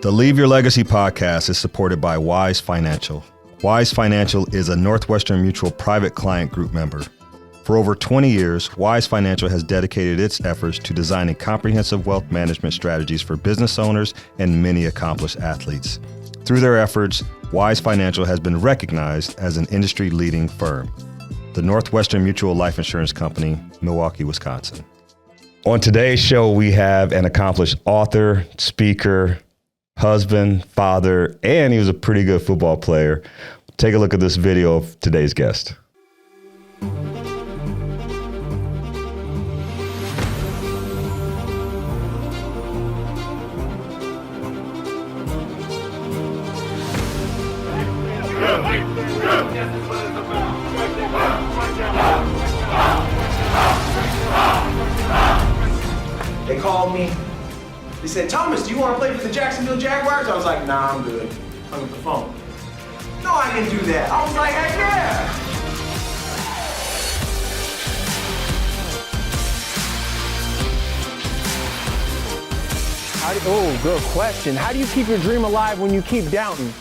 The Leave Your Legacy podcast is supported by Wise Financial. Wise Financial is a Northwestern Mutual private client group member. For over 20 years, Wise Financial has dedicated its efforts to designing comprehensive wealth management strategies for business owners and many accomplished athletes. Through their efforts, Wise Financial has been recognized as an industry-leading firm. The Northwestern Mutual Life Insurance Company, Milwaukee, Wisconsin. On today's show, we have an accomplished author, speaker, husband, father, and he was a pretty good football player. Take a look at this video of today's guest. They called me. They said, Thomas, do you want to play for the Jacksonville Jaguars? I was like, nah, I'm good. Hung up the phone. No, I didn't do that. I was like, heck yeah. Good question. How do you keep your dream alive when you keep doubting?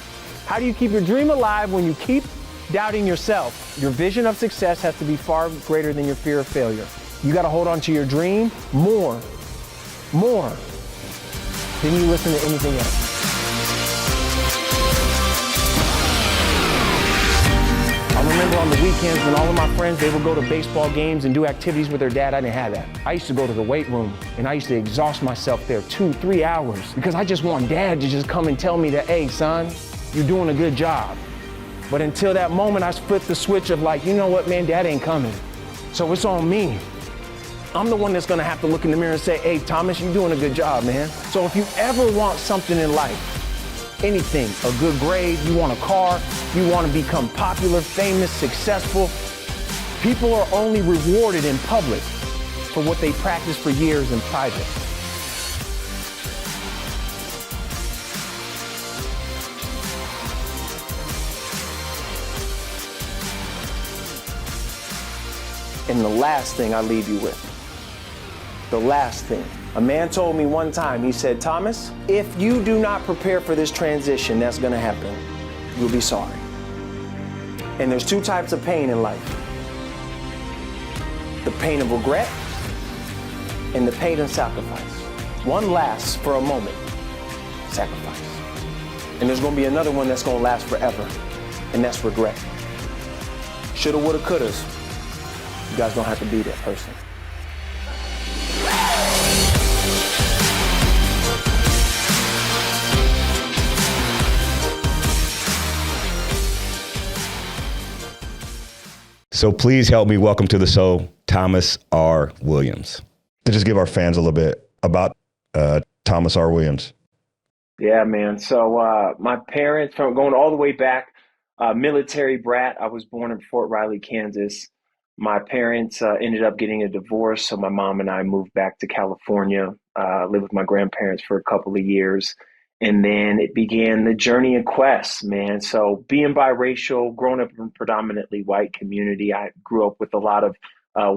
How do you keep your dream alive when you keep doubting yourself? Your vision of success has to be far greater than your fear of failure. You got to hold on to your dream more than you listen to anything else. I remember on the weekends when all of my friends, they would go to baseball games and do activities with their dad. I didn't have that. I used to go to the weight room and I used to exhaust myself there 2-3 hours because I just want dad to just come and tell me that, hey, son, you're doing a good job. But until that moment, I flipped the switch of like, you know what, man, dad ain't coming. So it's on me. I'm the one that's gonna have to look in the mirror and say, hey, Thomas, you're doing a good job, man. So if you ever want something in life, anything, a good grade, you want a car, you wanna become popular, famous, successful, people are only rewarded in public for what they practice for years in private. And the last thing I leave you with, the last thing. A man told me one time, he said, Thomas, if you do not prepare for this transition that's gonna happen, you'll be sorry. And there's two types of pain in life. The pain of regret and the pain of sacrifice. One lasts for a moment, sacrifice. And there's gonna be another one that's gonna last forever, and that's regret. Shoulda, woulda, couldas. You guys don't have to be that person. So please help me welcome to the show, Thomas R. Williams. To just give our fans a little bit about Thomas R. Williams. Yeah, man. So my parents, from going all the way back, military brat. I was born in Fort Riley, Kansas. My parents ended up getting a divorce, so my mom and I moved back to California, lived with my grandparents for a couple of years. And then it began the journey and quest, man. So being biracial, growing up in a predominantly white community, I grew up with a lot of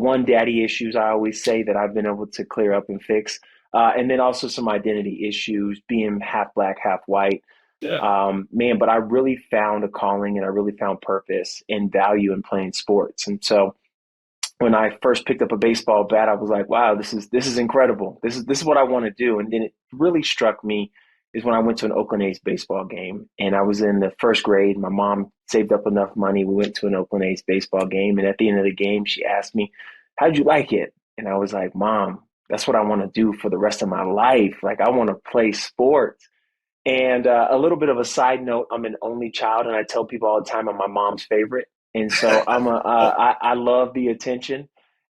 one, daddy issues, I always say, that I've been able to clear up and fix. And then also some identity issues, being half black, half white. Yeah. Man, but I really found a calling and I really found purpose and value in playing sports. And so when I first picked up a baseball bat, I was like, wow, this is incredible. This is what I want to do. And then it really struck me is when I went to an Oakland A's baseball game, and I was in the first grade. My mom saved up enough money. We went to an Oakland A's baseball game. And at the end of the game, she asked me, how'd you like it? And I was like, Mom, that's what I want to do for the rest of my life. Like, I want to play sports. And a little bit of a side note, I'm an only child, and I tell people all the time I'm my mom's favorite. And so I love the attention.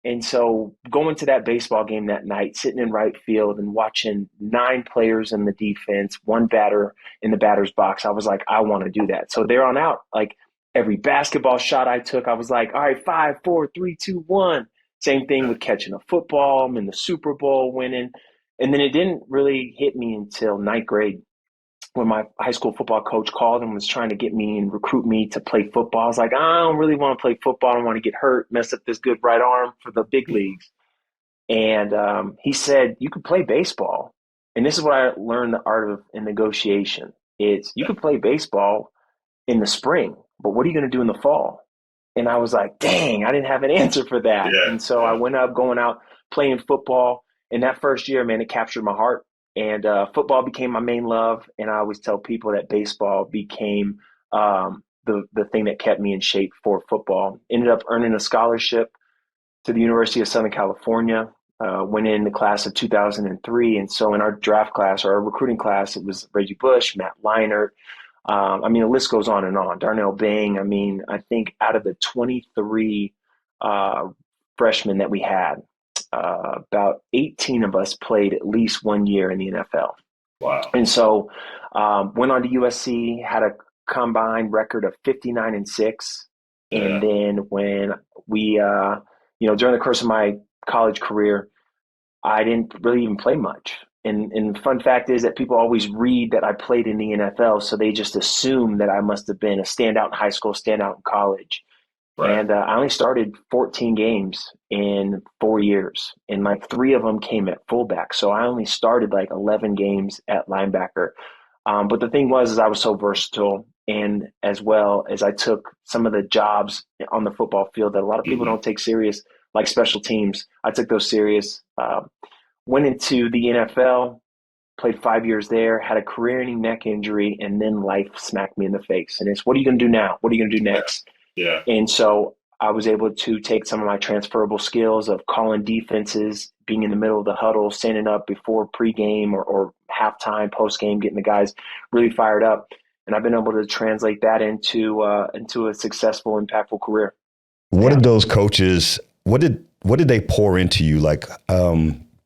And so going to that baseball game that night, sitting in right field and watching 9 players in the defense, 1 batter in the batter's box, I was like, I want to do that. So there on out, like every basketball shot I took, I was like, all right, 5, 4, 3, 2, 1. Same thing with catching a football. I'm in the Super Bowl winning. And then it didn't really hit me until 9th grade, when my high school football coach called and was trying to get me and recruit me to play football. I was like, I don't really want to play football. I don't want to get hurt, mess up this good right arm for the big leagues. And he said, you could play baseball. And this is what I learned the art of in negotiation. Is you can play baseball in the spring, but what are you going to do in the fall? And I was like, dang, I didn't have an answer for that. Yeah, And so I went up going out playing football. And that first year, man, it captured my heart. And football became my main love. And I always tell people that baseball became the thing that kept me in shape for football. Ended up earning a scholarship to the University of Southern California. Went in the class of 2003. And so in our draft class or our recruiting class, it was Reggie Bush, Matt Leinart. I mean, the list goes on and on. Darnell Bang. I mean, I think out of the 23 freshmen that we had, about 18 of us played at least 1 year in the NFL. Wow. And so went on to USC, had a combined record of 59-6. And then when we, during the course of my college career, I didn't really even play much. And the fun fact is that people always read that I played in the NFL, so they just assume that I must have been a standout in high school, standout in college. Right. And I only started 14 games in 4 years, and like 3 of them came at fullback. So I only started like 11 games at linebacker. But the thing was, is I was so versatile, and as well as I took some of the jobs on the football field that a lot of people don't take serious, like special teams. I took those serious. Went into the NFL, played 5 years there, had a career-ending neck injury, and then life smacked me in the face. And it's, what are you going to do now? What are you going to do next? Yeah. And so I was able to take some of my transferable skills of calling defenses, being in the middle of the huddle, standing up before pregame or halftime, postgame, getting the guys really fired up. And I've been able to translate that into a successful, impactful career. What did those coaches, what did they pour into you? Like,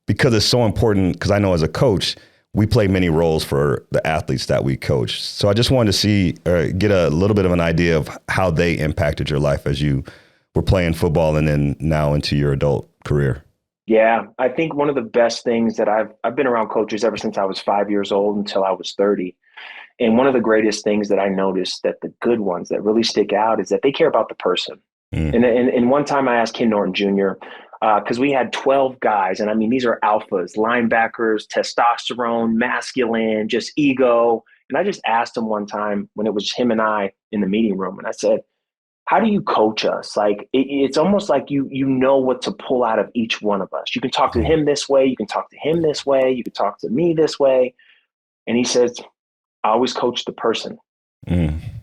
because it's so important, because I know as a coach, we play many roles for the athletes that we coach. So I just wanted to see, get a little bit of an idea of how they impacted your life as you were playing football and then now into your adult career. Yeah, I think one of the best things that I've been around coaches ever since I was 5 years old until I was 30. And one of the greatest things that I noticed, that the good ones that really stick out, is that they care about the person. And one time I asked Ken Norton Jr., because we had 12 guys, and I mean, these are alphas, linebackers, testosterone, masculine, just ego. And I just asked him one time when it was him and I in the meeting room, and I said, how do you coach us? Like, it's almost like you know what to pull out of each one of us. You can talk to him this way. You can talk to him this way. You can talk to me this way. And he says, I always coach the person.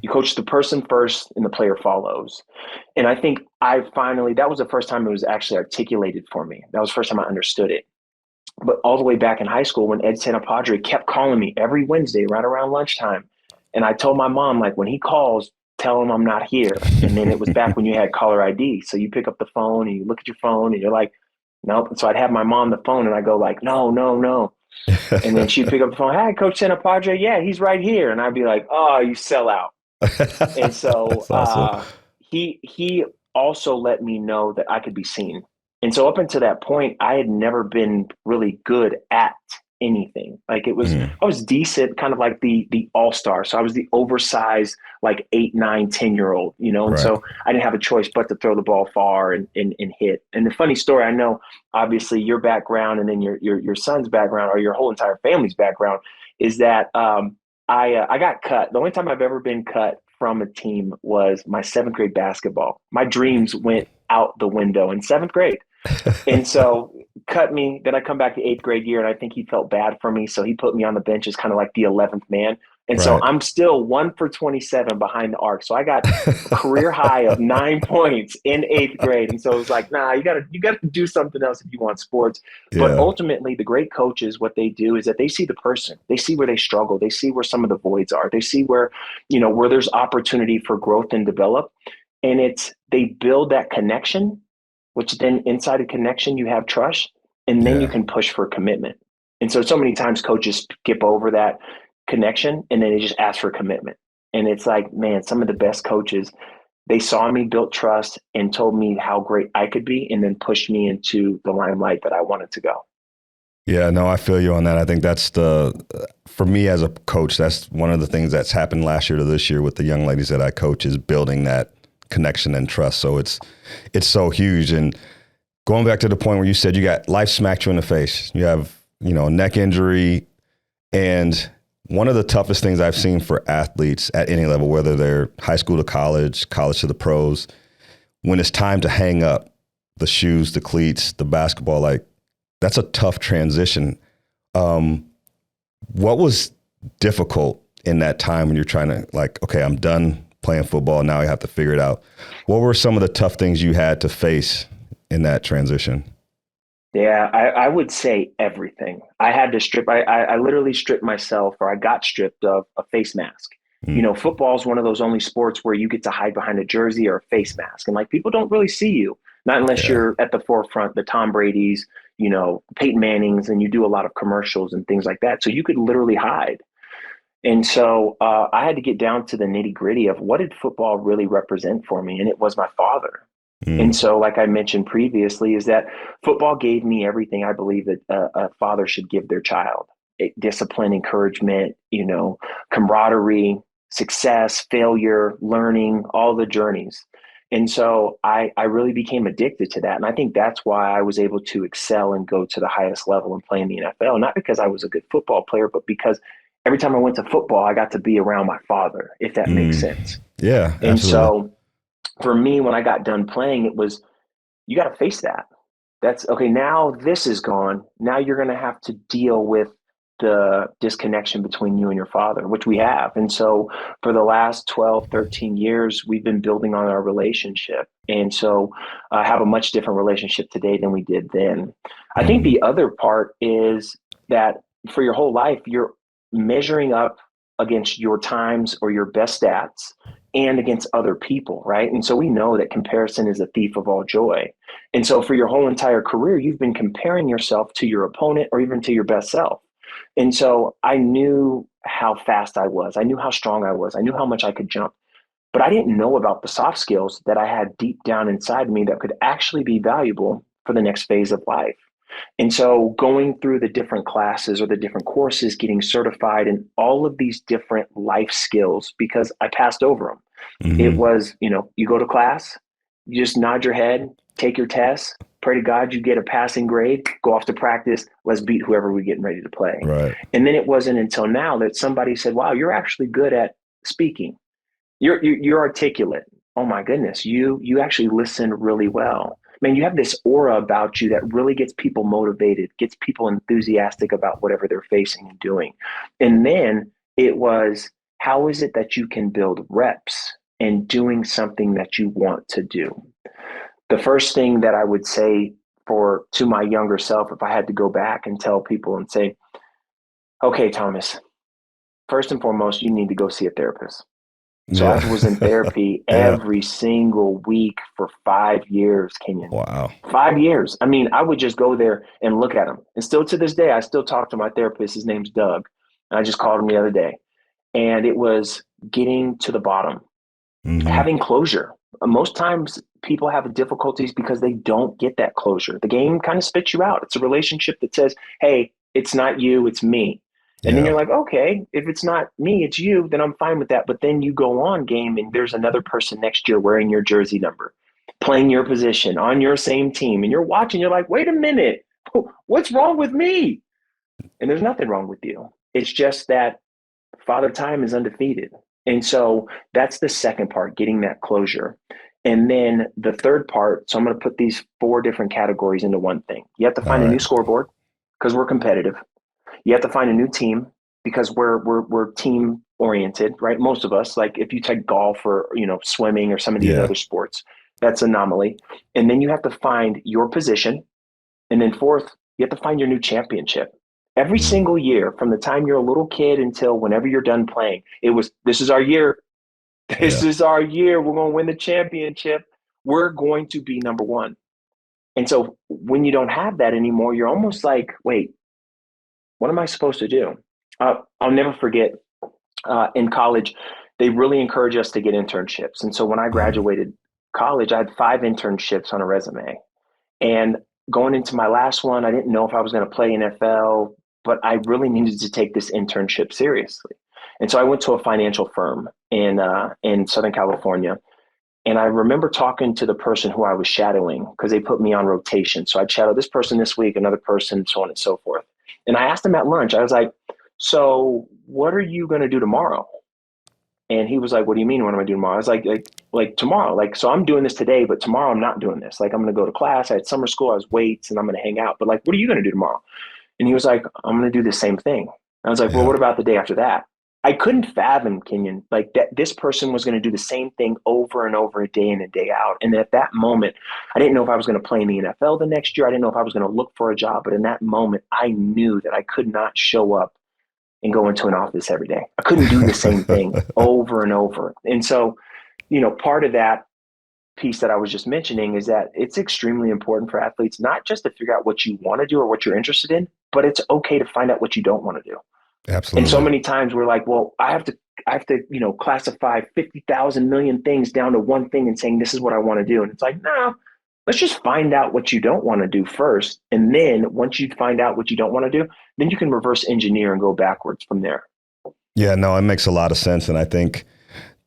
You coach the person first and the player follows. And I think that was the first time it was actually articulated for me. That was the first time I understood it. But all the way back in high school, when Ed Santapadre kept calling me every Wednesday right around lunchtime, and I told my mom, like, when he calls, tell him I'm not here. And then it was back when you had caller ID. So you pick up the phone and you look at your phone and you're like, nope. So I'd have my mom on the phone and I go like, no. And then she'd pick up the phone. Hey, Coach Santapadre. Yeah, he's right here. And I'd be like, oh, you sell out. And so awesome. He also let me know that I could be seen. And so up until that point, I had never been really good at anything. Like, it was, I was decent, kind of like the all-star. So I was the oversized, like 8, 9, 10-year-old, and right. So I didn't have a choice but to throw the ball far and hit. And the funny story, I know, obviously your background and then your son's background, or your whole entire family's background, is that I got cut. The only time I've ever been cut from a team was my 7th grade basketball. My dreams went out the window in 7th grade. And so cut me. Then I come back the 8th grade year, and I think he felt bad for me. So he put me on the bench as kind of like the 11th man. And so I'm still 1 for 27 behind the arc. So I got a career high of 9 points in 8th grade. And so it was like, nah, you gotta do something else if you want sports. Yeah. But ultimately, the great coaches, what they do is that they see the person. They see where they struggle. They see where some of the voids are. They see where there's opportunity for growth and develop. And they build that connection, which then inside a connection, you have trust, and then you can push for commitment. And so many times coaches skip over that connection and then they just ask for commitment. And it's like, man, some of the best coaches, they saw me, built trust, and told me how great I could be, and then pushed me into the limelight that I wanted to go. Yeah, no, I feel you on that. I think that's for me as a coach, that's one of the things that's happened last year to this year with the young ladies that I coach, is building that connection and trust. So it's so huge. And going back to the point where you said you got life smacked you in the face, you have, neck injury, And one of the toughest things I've seen for athletes at any level, whether they're high school to college, college to the pros, when it's time to hang up the shoes, the cleats, the basketball, like that's a tough transition. What was difficult in that time when you're trying to like, okay, I'm done playing football. Now I have to figure it out. What were some of the tough things you had to face in that transition? Yeah, I would say everything. I had to strip, I literally stripped myself, or I got stripped of a face mask. You know, football is one of those only sports where you get to hide behind a jersey or a face mask. And like people don't really see you, not unless you're at the forefront, the Tom Brady's, you know, Peyton Manning's, and you do a lot of commercials and things like that. So you could literally hide. And so I had to get down to the nitty gritty of what did football really represent for me? And it was my father. And so, like I mentioned previously, is that football gave me everything I believe that a father should give their child: discipline, encouragement, you know, camaraderie, success, failure, learning, all the journeys. And so I really became addicted to that. And I think that's why I was able to excel and go to the highest level and play in the NFL, not because I was a good football player, but because every time I went to football, I got to be around my father, if that makes sense. Yeah, absolutely. And so for me, when I got done playing, it was, you got to face that. That's okay. Now this is gone. Now you're going to have to deal with the disconnection between you and your father, which we have. And so for the last 12, 13 years, we've been building on our relationship. And so I have a much different relationship today than we did then. I think the other part is that for your whole life, you're measuring up against your times or your best stats and against other people, right? And so we know that comparison is a thief of all joy. And so for your whole entire career, you've been comparing yourself to your opponent or even to your best self. And so I knew how fast I was. I knew how strong I was. I knew how much I could jump. But I didn't know about the soft skills that I had deep down inside me that could actually be valuable for the next phase of life. And so going through the different classes or the different courses, getting certified in all of these different life skills, because I passed over them. It was, you know, you go to class, you just nod your head, take your test, pray to God you get a passing grade, go off to practice, let's beat whoever we're getting ready to play. Right. And then it wasn't until now that somebody said, wow, you're actually good at speaking. You're articulate. Oh my goodness, you actually listen really well. Man, you have this aura about you that really gets people motivated, gets people enthusiastic about whatever they're facing and doing. And then it was, how is it that you can build reps and doing something that you want to do? The first thing that I would say to my younger self, if I had to go back and tell people and say, okay, Thomas, first and foremost, you need to go see a therapist. So I was in therapy every single week for 5 years, Kenyon. Wow. 5 years. I mean, I would just go there and look at him. And still to this day, I still talk to my therapist. His name's Doug. And I just called him the other day. And it was getting to the bottom, having closure. Most times people have difficulties because they don't get that closure. The game kind of spits you out. It's a relationship that says, hey, it's not you, it's me. And then you're like, okay, if it's not me, it's you, then I'm fine with that. But then you go on game and there's another person next year wearing your jersey number, playing your position on your same team. And you're watching, you're like, wait a minute, what's wrong with me? And there's nothing wrong with you. It's just that Father Time is undefeated. And so that's the second part, getting that closure. And then the third part, so I'm going to put these 4 different categories into one thing. You have to find a new scoreboard because we're competitive. You have to find a new team because we're team oriented, right? Most of us, like if you take golf or, you know, swimming or some of these other sports, that's an anomaly. And then you have to find your position. And then fourth, you have to find your new championship. Every single year, from the time you're a little kid until whenever you're done playing, it was, this is our year. This is our year. We're going to win the championship. We're going to be number one. And so when you don't have that anymore, you're almost like, wait, what am I supposed to do? I'll never forget in college, they really encourage us to get internships. And so when I graduated college, I had 5 internships on a resume. And going into my last one, I didn't know if I was going to play NFL, but I really needed to take this internship seriously. And so I went to a financial firm in Southern California. And I remember talking to the person who I was shadowing because they put me on rotation. So I'd shadow this person this week, another person, so on and so forth. And I asked him at lunch, I was like, so what are you going to do tomorrow? And he was like, what do you mean? What am I doing tomorrow? I was like tomorrow, like, so I'm doing this today, but tomorrow I'm not doing this. Like, I'm going to go to class. I had summer school. I was weights and I'm going to hang out. But like, what are you going to do tomorrow? And he was like, I'm going to do the same thing. I was like, well, Yeah. what about the day after that? I couldn't fathom, Kenyon, like that this person was going to do the same thing over and over, a day in and day out. And at that moment, I didn't know if I was going to play in the NFL the next year. I didn't know if I was going to look for a job. But in that moment, I knew that I could not show up and go into an office every day. I couldn't do the same thing over and over. And so, part of that piece that I was just mentioning is that it's extremely important for athletes, not just to figure out what you want to do or what you're interested in, but it's okay to find out what you don't want to do. And so Absolutely. many times we're like, well, I have to, classify 50,000 million things down to one thing and saying, this is what I want to do. And it's like, no, let's just find out what you don't want to do first. And then once you find out what you don't want to do, then you can reverse engineer and go backwards from there. Yeah, no, it makes a lot of sense. And I think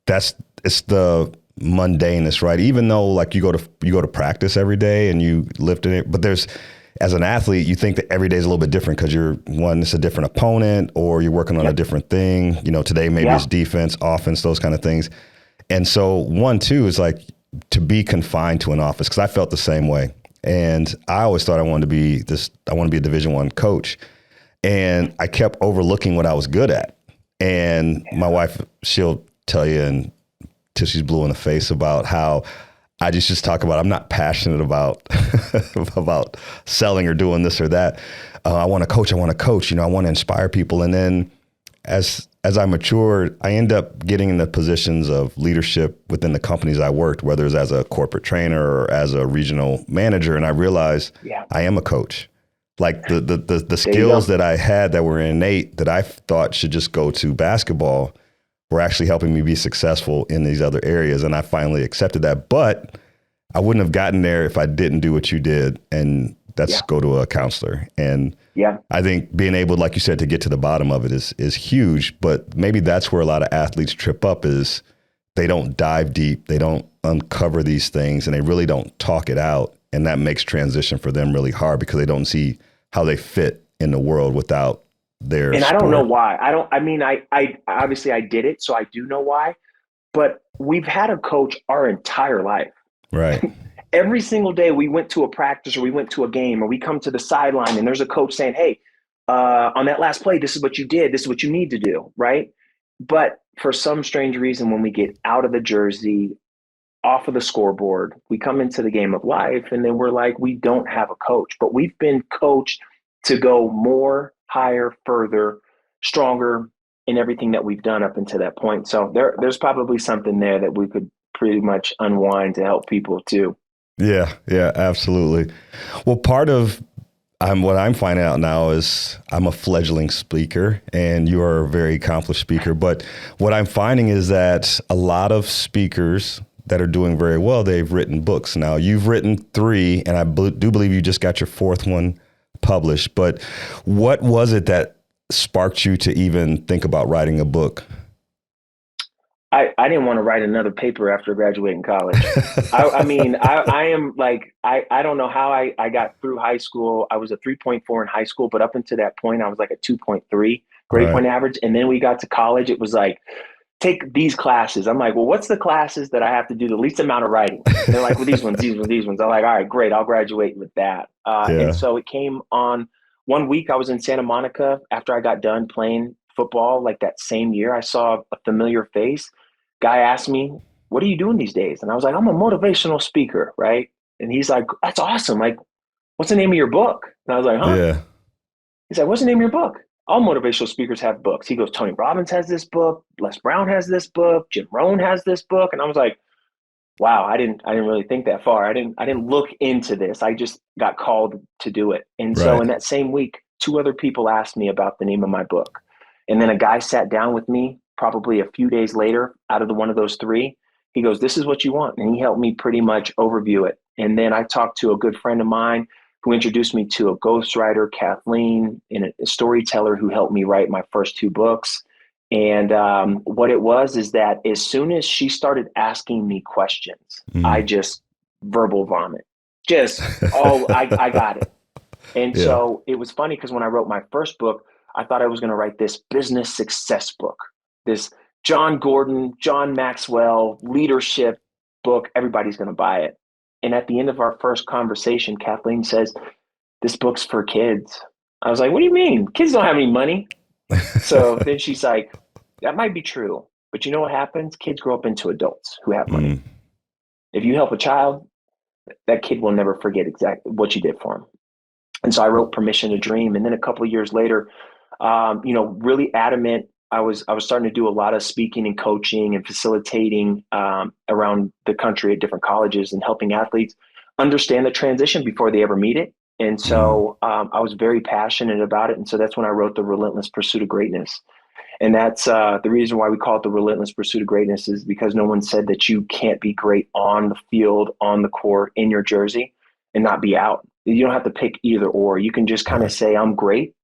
it's the mundaneness, right? Even though like you go to practice every day and you lift it, but as an athlete, you think that every day is a little bit different because it's a different opponent or you're working on a different thing. Today maybe it's defense, offense, those kind of things. And so 1, 2 is like to be confined to an office, because I felt the same way. And I always thought I wanted to be a Division I coach. And I kept overlooking what I was good at. And my wife, she'll tell you until she's blue in the face about how I just talk about, I'm not passionate about about selling or doing this or that. I want to coach. I want to inspire people. And then as I matured, I end up getting in the positions of leadership within the companies I worked, whether it's as a corporate trainer or as a regional manager. And I realized I am a coach. Like the skills that I had that were innate that I thought should just go to basketball were actually helping me be successful in these other areas. And I finally accepted that. But I wouldn't have gotten there if I didn't do what you did. And that's go to a counselor. And I think being able, like you said, to get to the bottom of it is huge. But maybe that's where a lot of athletes trip up, is they don't dive deep. They don't uncover these things and they really don't talk it out. And that makes transition for them really hard because they don't see how they fit in the world without their And sport. I don't know why. I obviously I did it, so I do know why. But we've had a coach our entire life. Right. Every single day we went to a practice or we went to a game or we come to the sideline and there's a coach saying, hey, on that last play, this is what you did. This is what you need to do. Right. But for some strange reason, when we get out of the jersey, off of the scoreboard, we come into the game of life and then we're like, we don't have a coach, but we've been coached to go more, higher, further, stronger in everything that we've done up until that point. So there's probably something there that we could pretty much unwind to help people too. Yeah, absolutely. Well, part of what I'm finding out now is I'm a fledgling speaker and you are a very accomplished speaker. But what I'm finding is that a lot of speakers that are doing very well, they've written books. Now, you've written 3, and I do believe you just got your 4th one published. But what was it that sparked you to even think about writing a book? I didn't want to write another paper after graduating college. I am like, I don't know how I got through high school. I was a 3.4 in high school, but up until that point, I was like a 2.3 grade point average. And then we got to college. It was like, take these classes. I'm like, well, what's the classes that I have to do the least amount of writing? And they're like, well, these ones. I'm like, all right, great. I'll graduate with that. And so it came on one week. I was in Santa Monica after I got done playing football. Like that same year, I saw a familiar face. Guy asked me, what are you doing these days? And I was like, I'm a motivational speaker. Right. And he's like, that's awesome. Like, what's the name of your book? And I was like, huh? Yeah. He's like, what's the name of your book? All motivational speakers have books. He goes, Tony Robbins has this book. Les Brown has this book. Jim Rohn has this book. And I was like, wow, I didn't really think that far. I didn't look into this. I just got called to do it. And so in that same week, 2 other people asked me about the name of my book. And then a guy sat down with me probably a few days later out of one of those 3. He goes, this is what you want. And he helped me pretty much overview it. And then I talked to a good friend of mine who introduced me to a ghostwriter, Kathleen, and a storyteller who helped me write my first 2 books. And what it was is that as soon as she started asking me questions, I just verbal vomit. I got it. And so it was funny because when I wrote my first book, I thought I was going to write this business success book, this John Gordon, John Maxwell leadership book. Everybody's going to buy it. And at the end of our first conversation, Kathleen says, this book's for kids. I was like, what do you mean? Kids don't have any money. So then she's like, that might be true. But you know what happens? Kids grow up into adults who have money. If you help a child, that kid will never forget exactly what you did for him. And so I wrote Permission to Dream. And then a couple of years later, really adamant. I was starting to do a lot of speaking and coaching and facilitating around the country at different colleges and helping athletes understand the transition before they ever meet it. And so I was very passionate about it. And so that's when I wrote The Relentless Pursuit of Greatness. And that's the reason why we call it The Relentless Pursuit of Greatness, is because no one said that you can't be great on the field, on the court, in your jersey, and not be out. You don't have to pick either or. You can just kind of say, I'm great.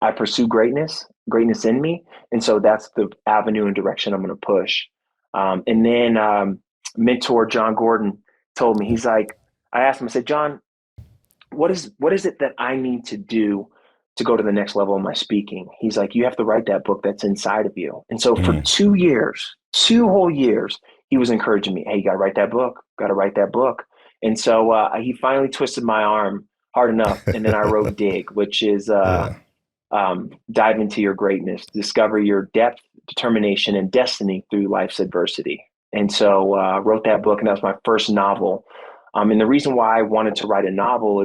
I pursue greatness in me. And so that's the avenue and direction I'm going to push. And then mentor John Gordon told me, he's like, I asked him, I said, John, what is it that I need to do to go to the next level of my speaking? He's like, you have to write that book that's inside of you. And so for 2 years, 2 whole years, he was encouraging me, hey, you got to write that book. And so he finally twisted my arm hard enough. And then I wrote Dig, which is dive into your greatness, discover your depth, determination, and destiny through life's adversity. And so I wrote that book, and that was my first novel. And the reason why I wanted to write a novel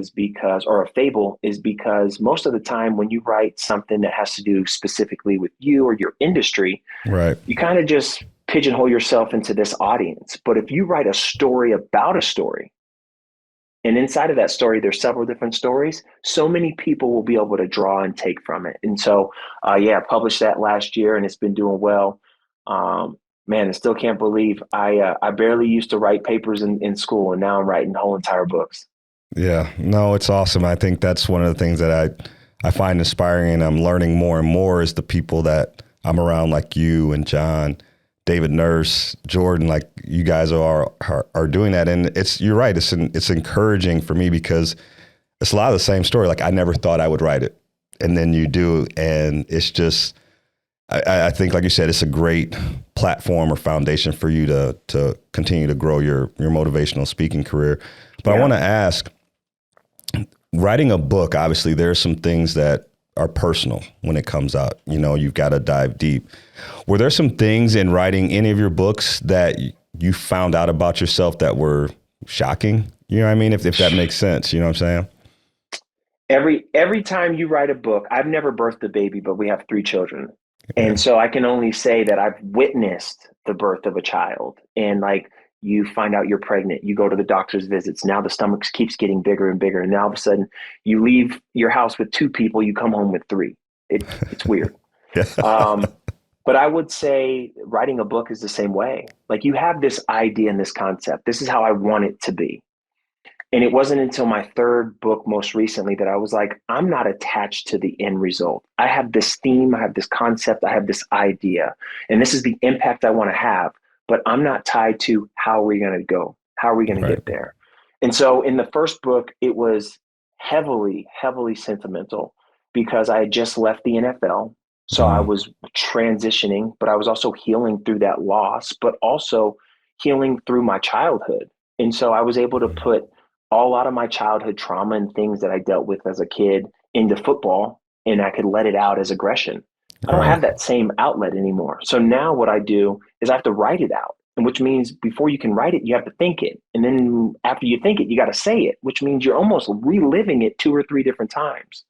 or a fable is because most of the time when you write something that has to do specifically with you or your industry, right, you kind of just pigeonhole yourself into this audience. But if you write a story about a story, and inside of that story, there's several different stories, so many people will be able to draw and take from it. And so, I published that last year, and it's been doing well. Man, I still can't believe I barely used to write papers in school, and now I'm writing whole entire books. Yeah, no, it's awesome. I think that's one of the things that I find inspiring, and I'm learning more and more, is the people that I'm around, like you and John, David Nurse, Jordan, like you guys are doing that. And you're right. It's encouraging for me because it's a lot of the same story. Like I never thought I would write it, and then you do. And it's just, I think, like you said, it's a great platform or foundation for you to continue to grow your motivational speaking career. But I want to ask, writing a book, obviously there are some things that are personal when it comes out. You've got to dive deep. Were there some things in writing any of your books that you found out about yourself that were shocking? You know what I mean? If that makes sense, you know what I'm saying? Every time you write a book, I've never birthed a baby, but we have 3 children. Yeah. And so I can only say that I've witnessed the birth of a child. And like, you find out you're pregnant, you go to the doctor's visits. Now the stomach keeps getting bigger and bigger. And now all of a sudden you leave your house with 2 people, you come home with 3. It's weird. But I would say writing a book is the same way. Like you have this idea and this concept. This is how I want it to be. And it wasn't until my 3rd book most recently that I was like, I'm not attached to the end result. I have this theme, I have this concept, I have this idea, and this is the impact I want to have, but I'm not tied to how are we going to go? How are we going to get there? And so in the first book, it was heavily, heavily sentimental because I had just left the NFL. So I was transitioning, but I was also healing through that loss, but also healing through my childhood. And so I was able to put a lot of my childhood trauma and things that I dealt with as a kid into football, and I could let it out as aggression. I don't have that same outlet anymore. So now what I do is I have to write it out, and which means before you can write it, you have to think it. And then after you think it, you got to say it, which means you're almost reliving it 2 or 3 different times.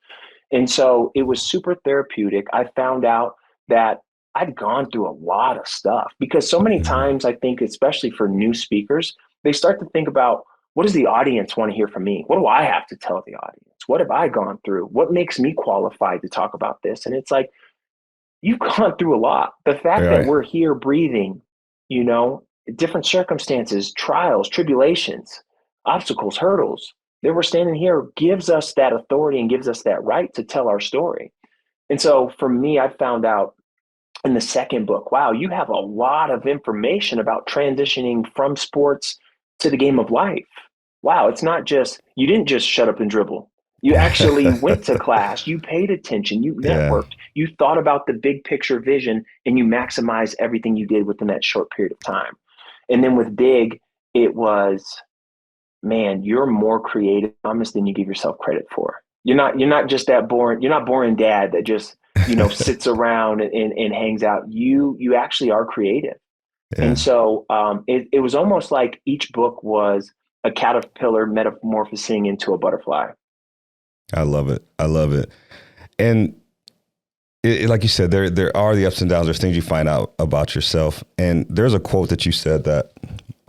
And so it was super therapeutic. I found out that I'd gone through a lot of stuff because so many times I think, especially for new speakers, they start to think about, what does the audience want to hear from me? What do I have to tell the audience? What have I gone through? What makes me qualified to talk about this? And it's like, you've gone through a lot. The fact that we're here breathing, different circumstances, trials, tribulations, obstacles, hurdles, that we're standing here gives us that authority and gives us that right to tell our story. And so for me, I found out in the 2nd book, wow, you have a lot of information about transitioning from sports to the game of life. Wow, it's not just, you didn't just shut up and dribble. You actually went to class, you paid attention, you Yeah. networked, you thought about the big picture vision, and you maximized everything you did within that short period of time. And then with big, it was, man, you're more creative, Thomas, than you give yourself credit for. You're not just that boring. You're not boring dad that just, sits around and hangs out. You actually are creative. And Yeah. so it was almost like each book was a caterpillar metamorphosing into a butterfly. I love it. I love it. And like you said, there are the ups and downs. There's things you find out about yourself. And there's a quote that you said that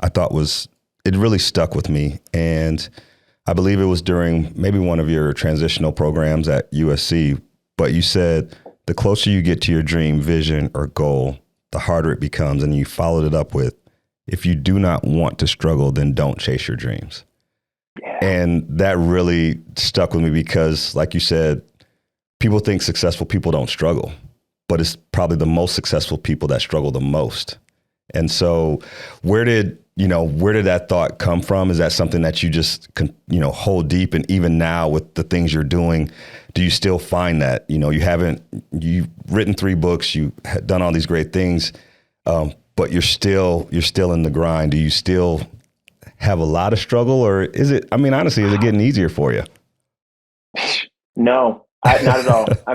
I thought it really stuck with me. And I believe it was during maybe one of your transitional programs at USC. But you said, the closer you get to your dream, vision, or goal, the harder it becomes. And you followed it up with, if you do not want to struggle, then don't chase your dreams. Yeah. And that really stuck with me because, like you said, people think successful people don't struggle, but it's probably the most successful people that struggle the most. And so where did that thought come from? Is that something that you just, hold deep? And even now with the things you're doing, do you still find that, you've written 3 books, you've done all these great things, but you're still in the grind. Do you still have a lot of struggle, or honestly, is it getting easier for you? No, not at all. I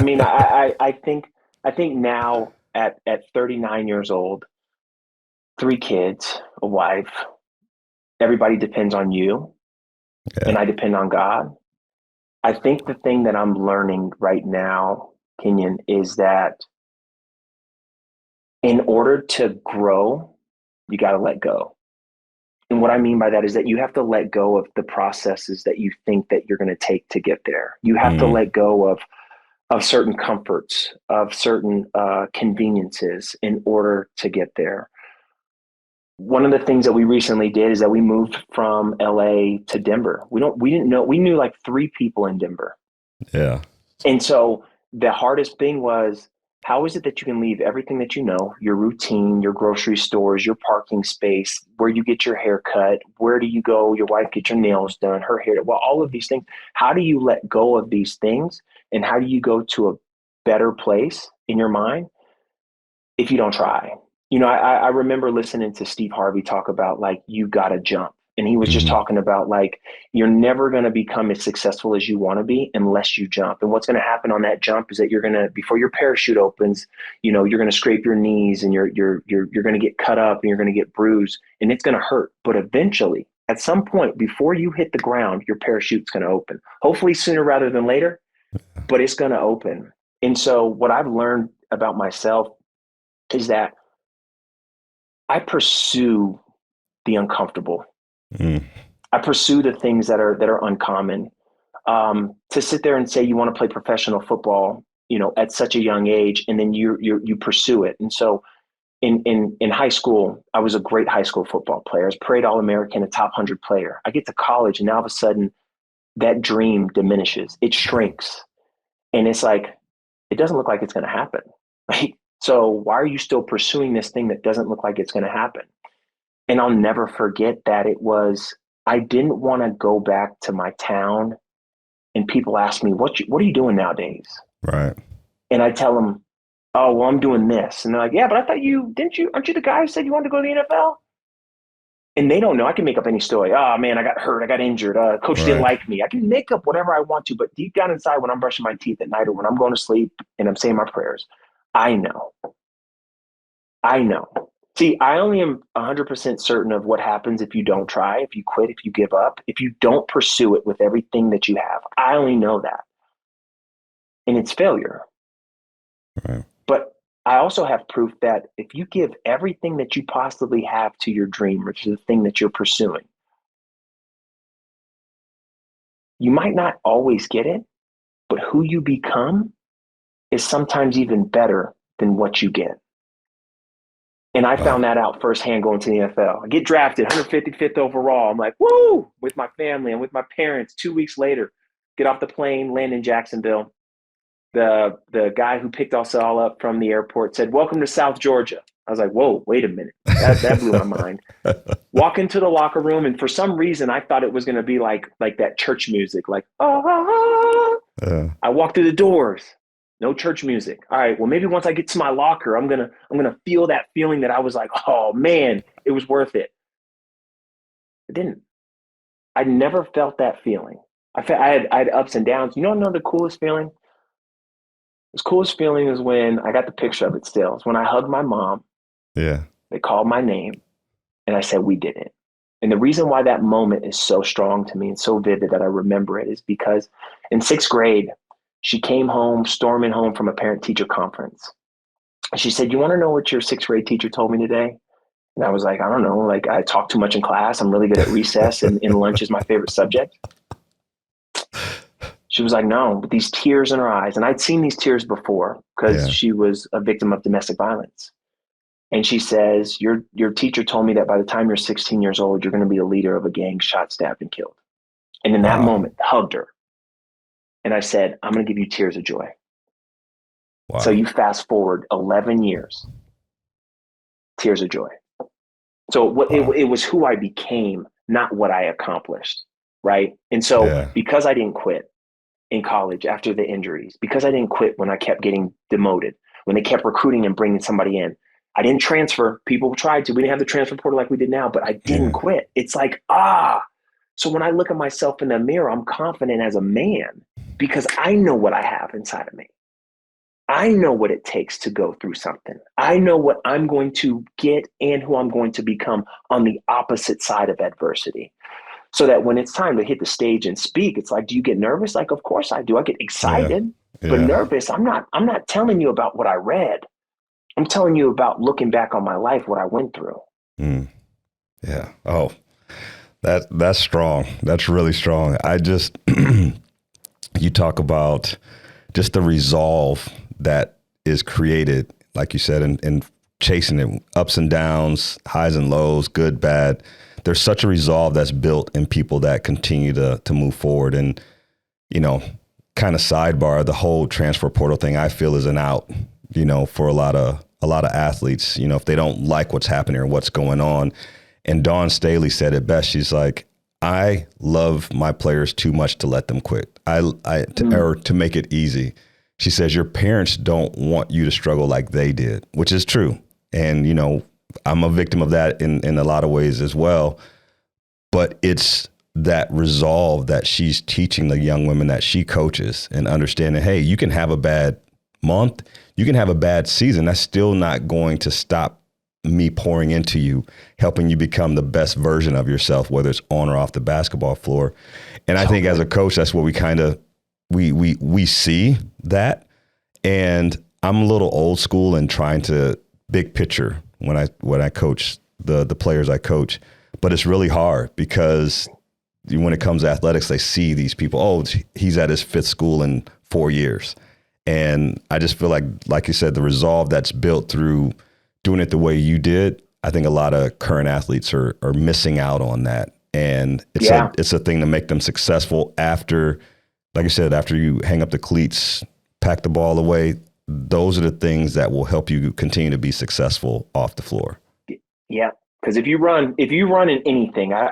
think now at 39 years old, 3 kids, a wife, everybody depends on you, and Yeah. I depend on God. I think the thing that I'm learning right now, Kenyon, is that in order to grow, you got to let go. And what I mean by that is that you have to let go of the processes that you think that you're going to take to get there. You have to Mm, let go of certain comforts, of certain conveniences in order to get there. One of the things that we recently did is that we moved from LA to Denver. We knew like 3 people in Denver. yeah. And so the hardest thing was, how is it that you can leave everything that you know, your routine, your grocery stores, your parking space, where you get your hair cut, where do you go, your wife get your nails done, her hair, well, all of these things. How do you let go of these things? And how do you go to a better place in your mind if you don't try? I remember listening to Steve Harvey talk about like, you got to jump. And he was just Hmm. talking about like, you're never going to become as successful as you want to be unless you jump. And what's going to happen on that jump is that you're going to, before your parachute opens, you're going to scrape your knees and you're going to get cut up and you're going to get bruised and it's going to hurt. But eventually, at some point before you hit the ground, your parachute's going to open. Hopefully sooner rather than later, but it's going to open. And so what I've learned about myself is that I pursue the uncomfortable. Mm, I pursue the things that are uncommon. To sit there and say you want to play professional football, at such a young age, and then you pursue it. And so, in high school, I was a great high school football player. I was parade All-American, a top 100 player. I get to college, and now all of a sudden, that dream diminishes. It shrinks, and it's like it doesn't look like it's going to happen. Right? So why are you still pursuing this thing that doesn't look like it's going to happen? And I'll never forget that I didn't want to go back to my town and people ask me, what are you doing nowadays? right. And I tell them, oh, well, I'm doing this. And they're like, yeah, but I thought aren't you the guy who said you wanted to go to the NFL? And they don't know. I can make up any story. Oh man, I got hurt. I got injured. Coach didn't Right. like me. I can make up whatever I want to, but deep down inside, when I'm brushing my teeth at night or when I'm going to sleep and I'm saying my prayers, I know. I know. See, I only am 100% certain of what happens if you don't try, if you quit, if you give up, if you don't pursue it with everything that you have. I only know that. And it's failure. Right. But I also have proof that if you give everything that you possibly have to your dream or to the thing that you're pursuing, you might not always get it, but who you become is sometimes even better than what you get. And I Wow. found that out firsthand going to the NFL. I get drafted 155th overall. I'm like, woo, with my family and with my parents. 2 weeks later, get off the plane, land in Jacksonville. The guy who picked us all up from the airport said, welcome to South Georgia. I was like, whoa, wait a minute. That blew my mind. Walk into the locker room, and for some reason, I thought it was going to be like that church music, like, I walked through the doors, no church music. All right, well, maybe once I get to my locker, I'm gonna feel that feeling that I was like, oh man, it was worth it. It didn't. I never felt that feeling. I had ups and downs. You know the coolest feeling? The coolest feeling is when I got the picture of it still. It's when I hugged my mom. Yeah. They called my name and I said, we did it. And the reason why that moment is so strong to me and so vivid that I remember it is because in 6th grade, she came home, storming home from a parent-teacher conference. She said, you want to know what your 6th grade teacher told me today? And I was like, I don't know. Like, I talk too much in class. I'm really good at recess, and lunch is my favorite subject. She was like, no, with these tears in her eyes. And I'd seen these tears before because she was a victim of domestic violence. And she says, your teacher told me that by the time you're 16 years old, you're going to be a leader of a gang shot, stabbed, and killed. And in that moment, hugged her. And I said, I'm going to give you tears of joy. Wow. So you fast forward 11 years, tears of joy. So it was who I became, not what I accomplished, right? And so because I didn't quit in college after the injuries, because I didn't quit when I kept getting demoted, when they kept recruiting and bringing somebody in, I didn't transfer. People tried to. We didn't have the transfer portal like we did now, but I didn't quit. It's like, So when I look at myself in the mirror, I'm confident as a man because I know what I have inside of me. I know what it takes to go through something. I know what I'm going to get and who I'm going to become on the opposite side of adversity. So that when it's time to hit the stage and speak, it's like, do you get nervous? Like, of course I do. I get excited, but nervous. I'm not telling you about what I read. I'm telling you about looking back on my life, what I went through. Yeah. Oh, that's strong. That's really strong. I just, you talk about just the resolve that is created, like you said, in chasing it, ups and downs, highs and lows, good, bad. There's such a resolve that's built in people that continue to move forward. And, kind of sidebar, the whole transfer portal thing, I feel is an out, for a lot of athletes, if they don't like what's happening or what's going on. And Dawn Staley said it best. She's like, I love my players too much to let them quit. Or to make it easy. She says, your parents don't want you to struggle like they did, which is true. And, I'm a victim of that in a lot of ways as well. But it's that resolve that she's teaching the young women that she coaches and understanding, hey, you can have a bad month, you can have a bad season. That's still not going to stop me pouring into you, helping you become the best version of yourself, whether it's on or off the basketball floor. And I think as a coach, that's what we kind of, we see that. And I'm a little old school in trying to big picture when I coach the players I coach, but it's really hard because when it comes to athletics, they see these people, oh, he's at his 5th school in 4 years. And I just feel like you said, the resolve that's built through doing it the way you did, I think a lot of current athletes are missing out on that. And it's a thing to make them successful after, like I said, after you hang up the cleats, pack the ball away. Those are the things that will help you continue to be successful off the floor. Yeah. Because if you run in anything, I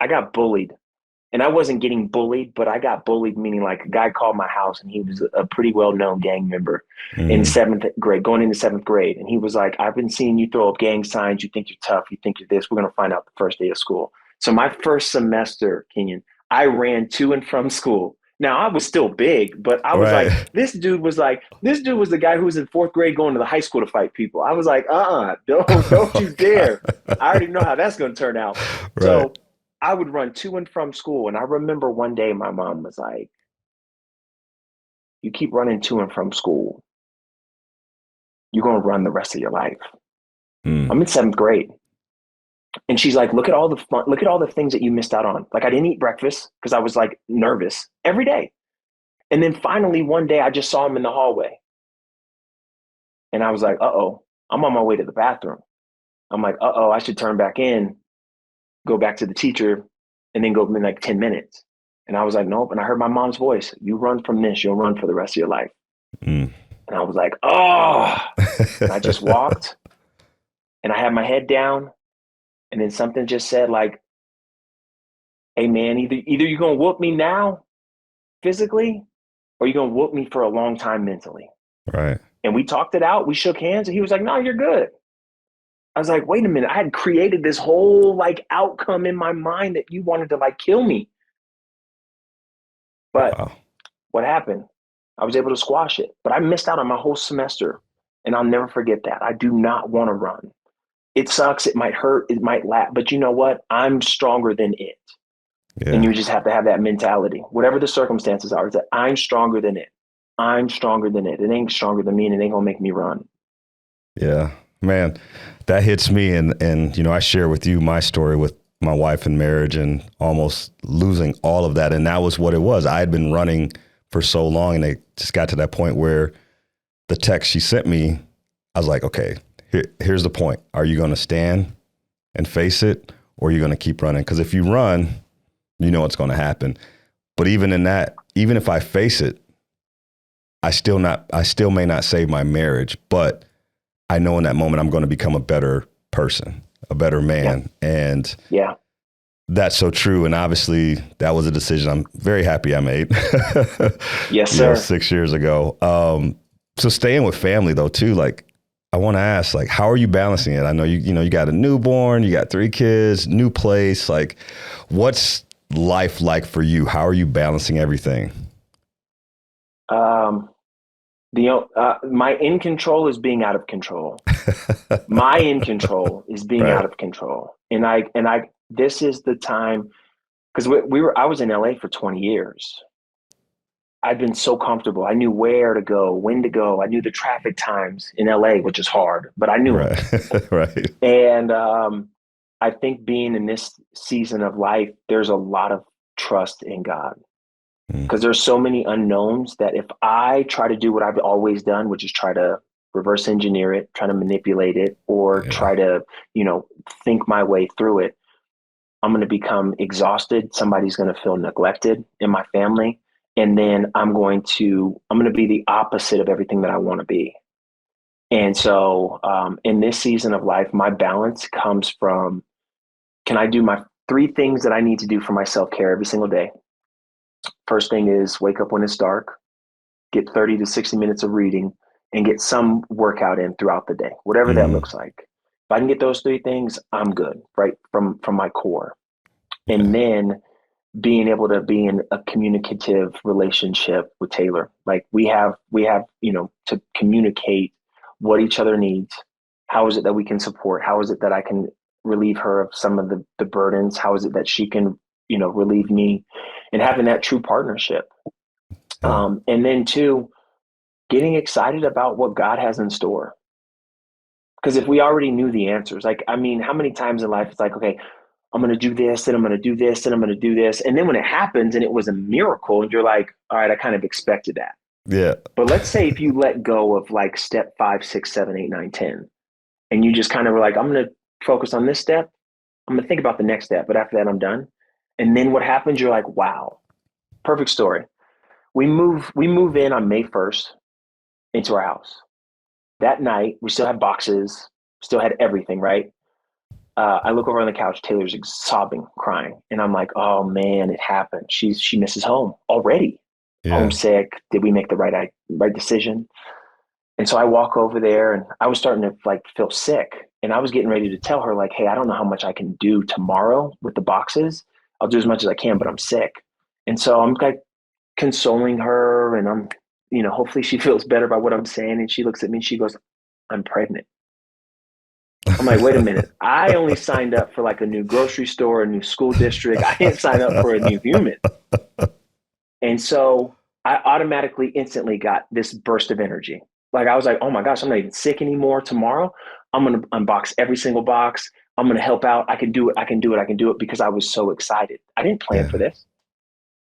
got bullied. And I wasn't getting bullied, but I got bullied, meaning like a guy called my house and he was a pretty well-known gang member in 7th grade, going into 7th grade. And he was like, I've been seeing you throw up gang signs. You think you're tough. You think you're this. We're going to find out the first day of school. So my first semester, Kenyon, I ran to and from school. Now I was still big, but I was like, this dude was the guy who was in 4th grade going to the high school to fight people. I was like, don't you dare. I already know how that's going to turn out. Right. So I would run to and from school. And I remember one day my mom was like, you keep running to and from school, you're going to run the rest of your life. I'm in 7th grade. And she's like, look at all the things that you missed out on. Like I didn't eat breakfast because I was like nervous every day. And then finally one day I just saw him in the hallway. And I was like, uh-oh, I'm on my way to the bathroom. I'm like, uh-oh, I should turn back in, go back to the teacher, and then go in like 10 minutes. And I was like, nope. And I heard my mom's voice. You run from this, you'll run for the rest of your life. And And I was like, oh, and I just walked and I had my head down. And then something just said like, hey man, either you're going to whoop me now physically, or you're going to whoop me for a long time mentally. Right. And we talked it out. We shook hands and he was like, no, you're good. I was like, wait a minute. I had created this whole like outcome in my mind that you wanted to like kill me. But Wow. what happened? I was able to squash it, but I missed out on my whole semester. And I'll never forget that. I do not want to run. It sucks. It might hurt. It might laugh. But you know what? I'm stronger than it. Yeah. And you just have to have that mentality. Whatever the circumstances are, is that I'm stronger than it. I'm stronger than it. It ain't stronger than me, and it ain't going to make me run. Yeah, man, that hits me. And, you know, I share with you my story with my wife and marriage and almost losing all of that. And that was what it was. I had been running for so long, and it just got to that point where the text she sent me, I was like, okay, here's the point. Are you going to stand and face it, or are you going to keep running? Because if you run, you know what's going to happen. But even in that, even if I face it, I still may not save my marriage, but I know in that moment I'm going to become a better person, a better man. Yeah. And yeah, that's so true. And obviously that was a decision I'm very happy I made. Yes, sir. 6 years ago. So staying with family though, too, like I want to ask, like, how are you balancing it? I know you got a newborn, you got 3 kids, new place. Like, what's life like for you? How are you balancing everything? My in control is being out of control. My in control is being Right. out of control. And this is the time, because I was in LA for 20 years. I've been so comfortable. I knew where to go, when to go. I knew the traffic times in LA, which is hard, but I knew it. Right. Right. And I think being in this season of life, there's a lot of trust in God, because there's so many unknowns that if I try to do what I've always done, which is try to reverse engineer it, try to manipulate it, or try to, think my way through it, I'm going to become exhausted. Somebody's going to feel neglected in my family. And then I'm going to be the opposite of everything that I want to be. And so in this season of life, my balance comes from, can I do my 3 things that I need to do for my self-care every single day? First thing is wake up when it's dark, get 30 to 60 minutes of reading, and get some workout in throughout the day, whatever that looks like. If I can get those 3 things, I'm good, right? From my core. Yeah. And then being able to be in a communicative relationship with Taylor. Like we have, to communicate what each other needs. How is it that we can support? How is it that I can relieve her of some of the burdens? How is it that she can, relieve me, and having that true partnership. Yeah. And then 2, getting excited about what God has in store. Because if we already knew the answers, like, I mean, how many times in life it's like, okay, I'm going to do this, and I'm going to do this, and I'm going to do this. And then when it happens and it was a miracle, and you're like, all right, I kind of expected that. Yeah. But let's say if you let go of like step 5, 6, 7, 8, 9, 10, and you just kind of were like, I'm going to focus on this step. I'm going to think about the next step, but after that, I'm done. And then what happens? You're like, wow, perfect story. We move in on May 1st into our house. That night, we still had boxes, still had everything, right? I look over on the couch. Taylor's sobbing, crying. And I'm like, oh man, it happened. She misses home already. Yeah. Homesick. Did we make the right decision? And so I walk over there, and I was starting to like feel sick. And I was getting ready to tell her like, hey, I don't know how much I can do tomorrow with the boxes. I'll do as much as I can, but I'm sick. And so I'm like consoling her, and I'm, hopefully she feels better by what I'm saying. And she looks at me and she goes, I'm pregnant. I'm like, wait a minute. I only signed up for like a new grocery store, a new school district. I didn't sign up for a new human. And so I automatically, instantly got this burst of energy. Like I was like, oh my gosh, I'm not even sick anymore. Tomorrow, I'm going to unbox every single box. I'm going to help out. I can do it because I was so excited. I didn't plan for this.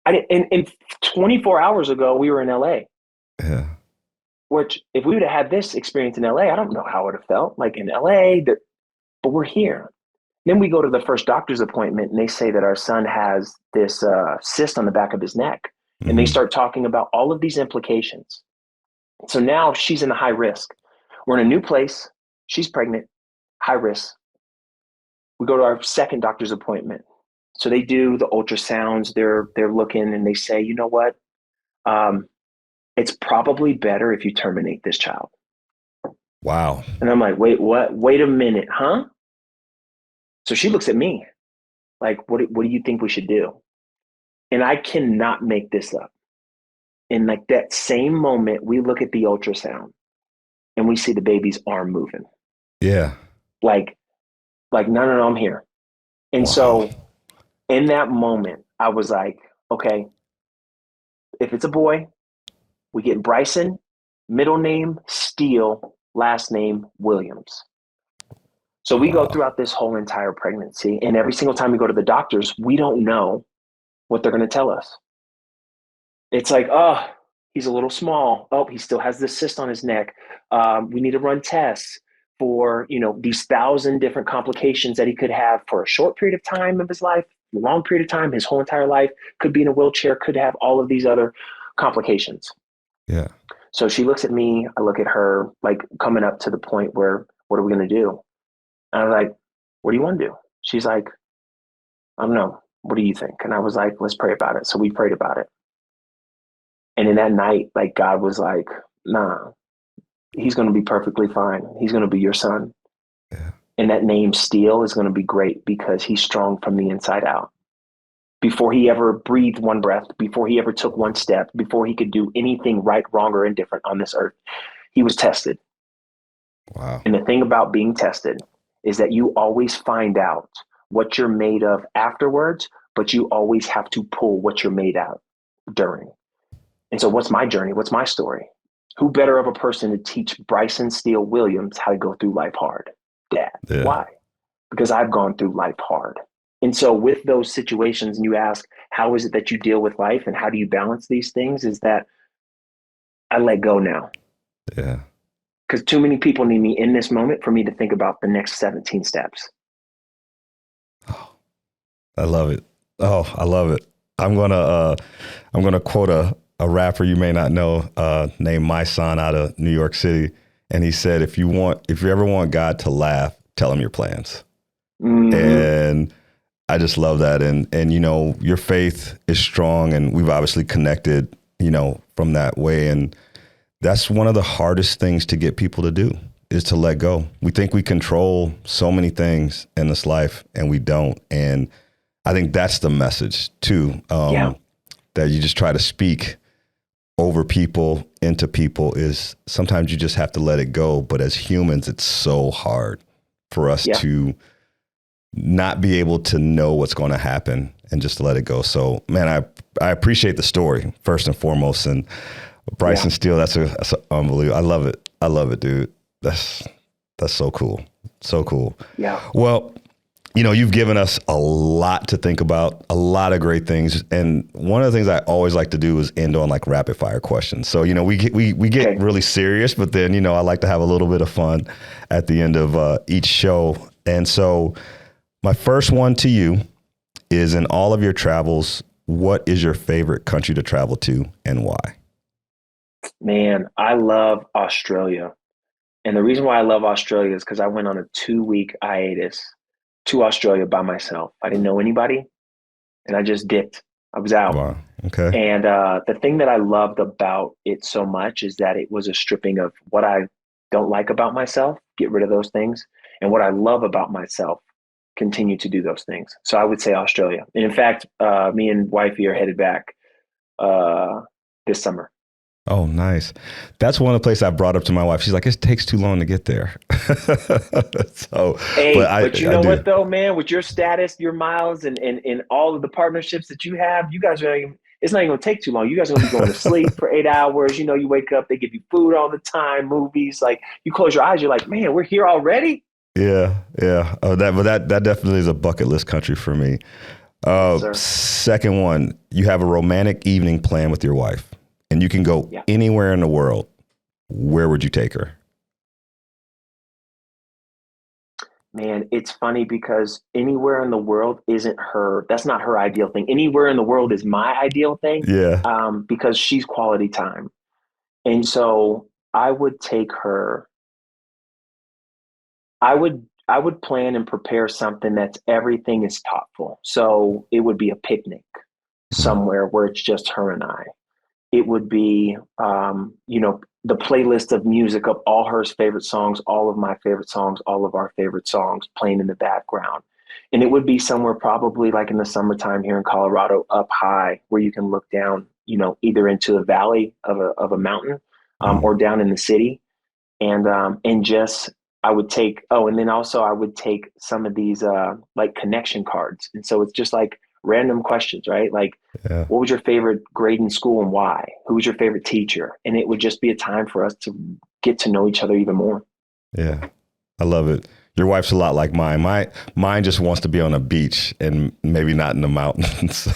And 24 hours ago, we were in LA. Yeah. Which, if we would have had this experience in LA, I don't know how it would have felt like in LA, but we're here. Then we go to the first doctor's appointment, and they say that our son has this cyst on the back of his neck. And they start talking about all of these implications. So now she's in the high risk. We're in a new place. She's pregnant, high risk. We go to our second doctor's appointment. So they do the ultrasounds. They're looking and they say, you know what? It's probably better if you terminate this child. Wow. And I'm like, wait, what? Wait a minute, huh? So she looks at me like, what do you think we should do? And I cannot make this up. In like that same moment, we look at the ultrasound and we see the baby's arm moving. Yeah. Like, no, I'm here. And Wow. so in that moment, I was like, okay, if it's a boy, we get Bryson, middle name Steele, last name Williams. So we go throughout this whole entire pregnancy, and every single time we go to the doctors, we don't know what they're going to tell us. It's like, oh, he's a little small. Oh, he still has this cyst on his neck. We need to run tests for, these 1,000 different complications that he could have for a short period of time of his life, a long period of time, his whole entire life, could be in a wheelchair, could have all of these other complications. Yeah. So she looks at me, I look at her, like coming up to the point where, what are we going to do? And I was like, what do you want to do? She's like, I don't know. What do you think? And I was like, let's pray about it. So we prayed about it. And in that night, like God was like, nah, he's going to be perfectly fine. He's going to be your son. Yeah. And that name Steele is going to be great because he's strong from the inside out. Before he ever breathed one breath, before he ever took one step, before he could do anything right, wrong, or indifferent on this earth, he was tested. Wow. And the thing about being tested is that you always find out what you're made of afterwards, but you always have to pull what you're made out during. And so what's my journey? What's my story? Who better of a person to teach Bryson Steele Williams how to go through life hard? Dad. Yeah. Why? Because I've gone through life hard. And so with those situations, and you ask, how is it that you deal with life and how do you balance these things? Is that I let go now. Yeah. Because too many people need me in this moment for me to think about the next 17 steps. Oh, I love it. Oh, I love it. I'm gonna quote a rapper you may not know, named My Son out of New York City. And he said, if you ever want God to laugh, tell him your plans. Mm-hmm. And I just love that. And, your faith is strong and we've obviously connected, from that way. And that's one of the hardest things to get people to do is to let go. We think we control so many things in this life and we don't. And I think that's the message too, that you just try to speak over people, into people, is sometimes you just have to let it go. But as humans, it's so hard for us to not be able to know what's going to happen and just let it go. So, man, I appreciate the story first and foremost. And Bryson Steele, that's unbelievable. I love it, dude. That's so cool. So cool. Yeah. Well, you've given us a lot to think about, a lot of great things. And one of the things I always like to do is end on like rapid fire questions. So, we get really serious, but then, I like to have a little bit of fun at the end of each show. And so my first one to you is, in all of your travels, what is your favorite country to travel to and why? Man, I love Australia. And the reason why I love Australia is because I went on a 2-week hiatus to Australia by myself. I didn't know anybody and I just dipped. I was out. Wow. Okay. And the thing that I loved about it so much is that it was a stripping of what I don't like about myself, get rid of those things, and what I love about myself, continue to do those things. So I would say Australia. And in fact, me and wifey are headed back this summer. Oh, nice. That's one of the places I brought up to my wife. She's like, it takes too long to get there. So, but you know what though, man, with your status, your miles and all of the partnerships that you have, you guys it's not even gonna take too long. You guys are gonna be going to sleep for 8 hours. You wake up, they give you food all the time, movies. Like you close your eyes, you're like, man, we're here already. Yeah. That definitely is a bucket list country for me. Second one, you have a romantic evening plan with your wife. And you can go anywhere in the world. Where would you take her? Man, it's funny because anywhere in the world that's not her ideal thing. Anywhere in the world is my ideal thing. Yeah. Because she's quality time. And so I would take her. I would plan and prepare something that's everything is thoughtful. So it would be a picnic Mhm. somewhere where it's just her and I. It would be, the playlist of music of all her favorite songs, all of my favorite songs, all of our favorite songs playing in the background. And it would be somewhere probably like in the summertime here in Colorado, up high, where you can look down, either into a valley of a mountain, Mhm. or down in the city. And just I would take, and then also I would take some of these like connection cards. And so it's just like random questions, right? Like, Yeah. what was your favorite grade in school and why? Who was your favorite teacher? And it would just be a time for us to get to know each other even more. Yeah. I love it. Your wife's a lot like mine. Mine just wants to be on a beach and maybe not in the mountains.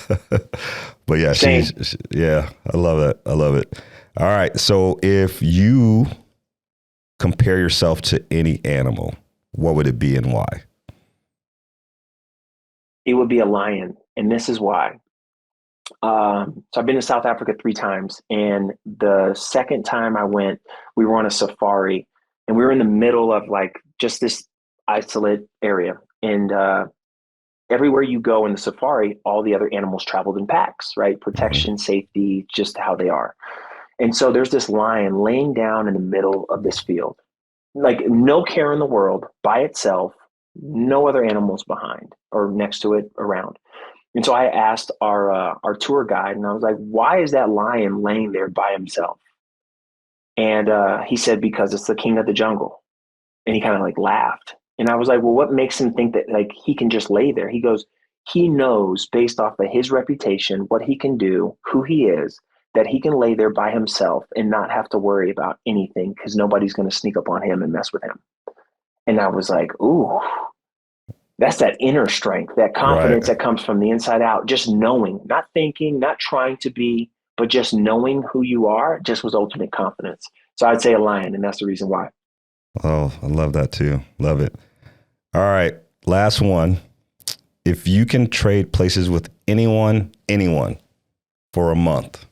But yeah, Same. yeah, I love it. I love it. All right. So if you compare yourself to any animal, what would it be and why? It would be a lion. And this is why. So I've been to South Africa 3 times. And the second time I went, we were on a safari and we were in the middle of like just this isolate area. And everywhere you go in the safari, all the other animals traveled in packs, right? Hmm. Protection, safety, just how they are. And so there's this lion laying down in the middle of this field, like no care in the world, by itself, no other animals behind or next to it around. And so I asked our tour guide, and I was like, "Why is that lion laying there by himself?" And he said, "Because it's the king of the jungle." And he kind of like laughed. And I was like, "Well, what makes him think that like he can just lay there?" He goes, "He knows based off of his reputation, what he can do, who he is, that he can lay there by himself and not have to worry about anything because nobody's going to sneak up on him and mess with him." And I was like, "Ooh, that's that inner strength, that Right. confidence that comes from the inside out, just knowing, not thinking, not trying to be, but just knowing who you are just was ultimate confidence." So I'd say a lion, and that's the reason why. Oh, I love that too. Love it. All right. Last one. If you can trade places with anyone for a month,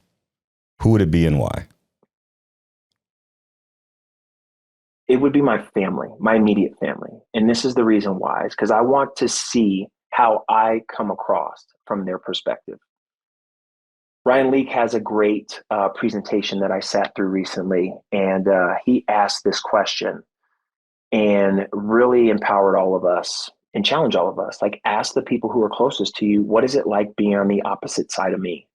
who would it be and why? It would be my family, my immediate family. And this is the reason why, is because I want to see how I come across from their perspective. Ryan Leake has a great presentation that I sat through recently, and he asked this question and really empowered all of us and challenged all of us. Like, ask the people who are closest to you, what is it like being on the opposite side of me?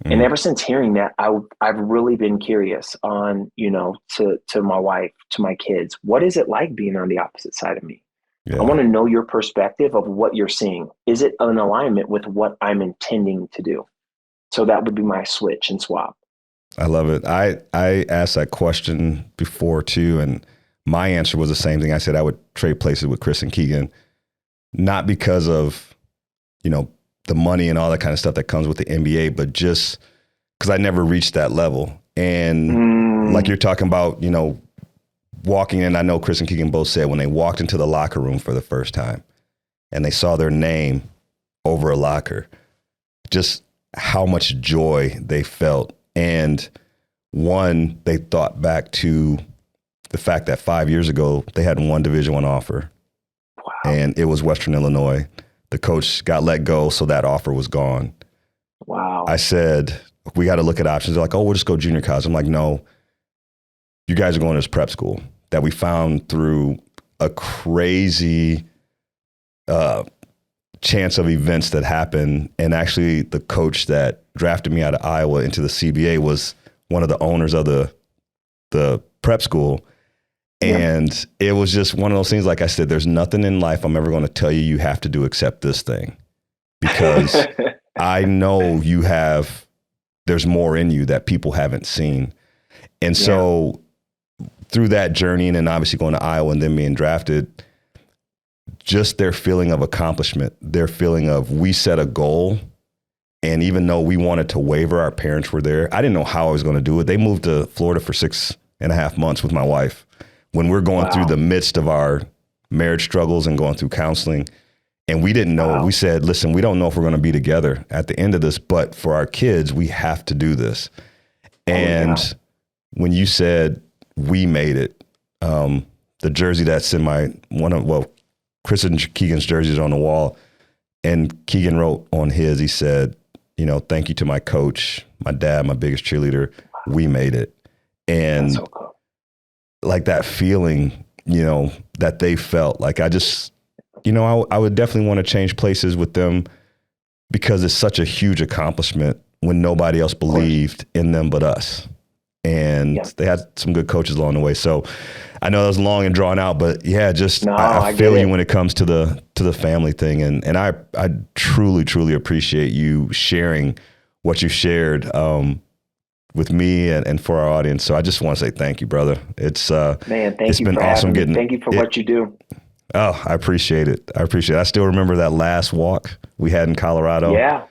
And Mm, ever since hearing that, I've really been curious on, to my wife, to my kids, what is it like being on the opposite side of me? I yeah, want to know your perspective of what you're seeing. Is it in alignment with what I'm intending to do? So that would be my switch and swap. I love it. I asked that question before too, and my answer was the same thing. I said I would trade places with Chris and Keegan, not because of, you know, the money and all that kind of stuff that comes with the NBA, but just because I never reached that level. And like Mm, you're talking about, walking in, I know Chris and Keegan both said when they walked into the locker room for the first time and they saw their name over a locker, just how much joy they felt. And one, they thought back to the fact that 5 years ago they had one Division I offer, wow. and it was Western Illinois. The coach got let go, so that offer was gone. I Wow. said, we got to look at options. They're like, oh, we'll just go junior college. I'm like, no, you guys are going to this prep school that we found through a crazy uh, chance of events that happened. And actually, the coach that drafted me out of Iowa into the CBA was one of the owners of the prep school. Yeah. And it was just one of those things, like I said, there's nothing in life I'm ever going to tell you you have to do except this thing. Because I know there's more in you that people haven't seen. And Yeah. so through that journey and then obviously going to Iowa and then being drafted, just their feeling of accomplishment, their feeling of we set a goal. And even though we wanted to waver, our parents were there. I didn't know how I was going to do it. They moved to Florida for 6.5 months with my wife when we're going through the Wow. midst of our marriage struggles and going through counseling. And we didn't know. We Wow. said, listen, we don't know if we're going to be together at the end of this, but for our kids, we have to do this. Oh, yeah. And when you said, "We made it." The jersey that's in Chris and Keegan's jersey is on the wall, and Keegan wrote on his. He said, "Thank you to my coach, my dad, my biggest cheerleader. We made it." And that's so cool. Like that feeling, that they felt, like I just, I would definitely want to change places with them because it's such a huge accomplishment when nobody else believed in them but us. And they had some good coaches along the way. So I know that was long and drawn out, but yeah, just I feel you when it comes to the family thing. And I truly, truly appreciate you sharing what you shared with me and for our audience. So I just want to say thank you, brother. It's been awesome getting. Thank you for what you do. Oh, I appreciate it. I still remember that last walk we had in Colorado. Yeah.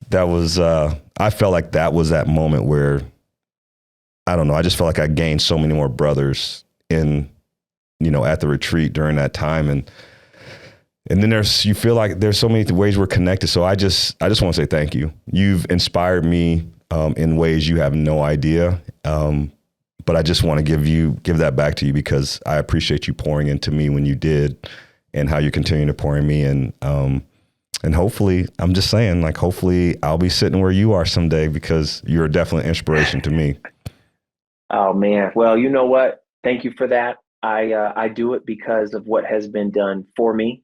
That was, I felt like that was that moment where, I don't know, I just felt like I gained so many more brothers at the retreat during that time. And then you feel like there's so many ways we're connected. So I just want to say thank you. You've inspired me in ways you have no idea. But I just want to give that back to you because I appreciate you pouring into me when you did and how you're continuing to pour in me. And hopefully, I'm just saying, like, hopefully I'll be sitting where you are someday because you're definitely an inspiration to me. Oh, man. Well, you know what? Thank you for that. I do it because of what has been done for me.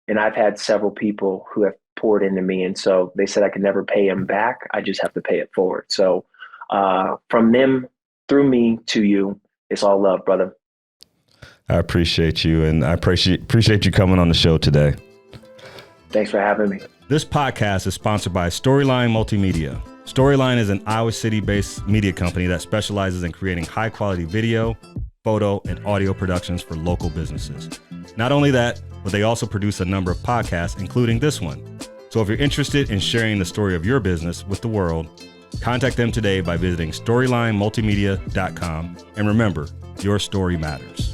And I've had several people who have poured into me. And so they said I could never pay them back. I just have to pay it forward. So from them, through me to you, it's all love, brother. I appreciate you. And I appreciate you coming on the show today. Thanks for having me. This podcast is sponsored by Storyline Multimedia. Storyline is an Iowa City-based media company that specializes in creating high-quality video, photo, and audio productions for local businesses. Not only that, but they also produce a number of podcasts, including this one. So if you're interested in sharing the story of your business with the world, contact them today by visiting StorylineMultimedia.com. And remember, your story matters.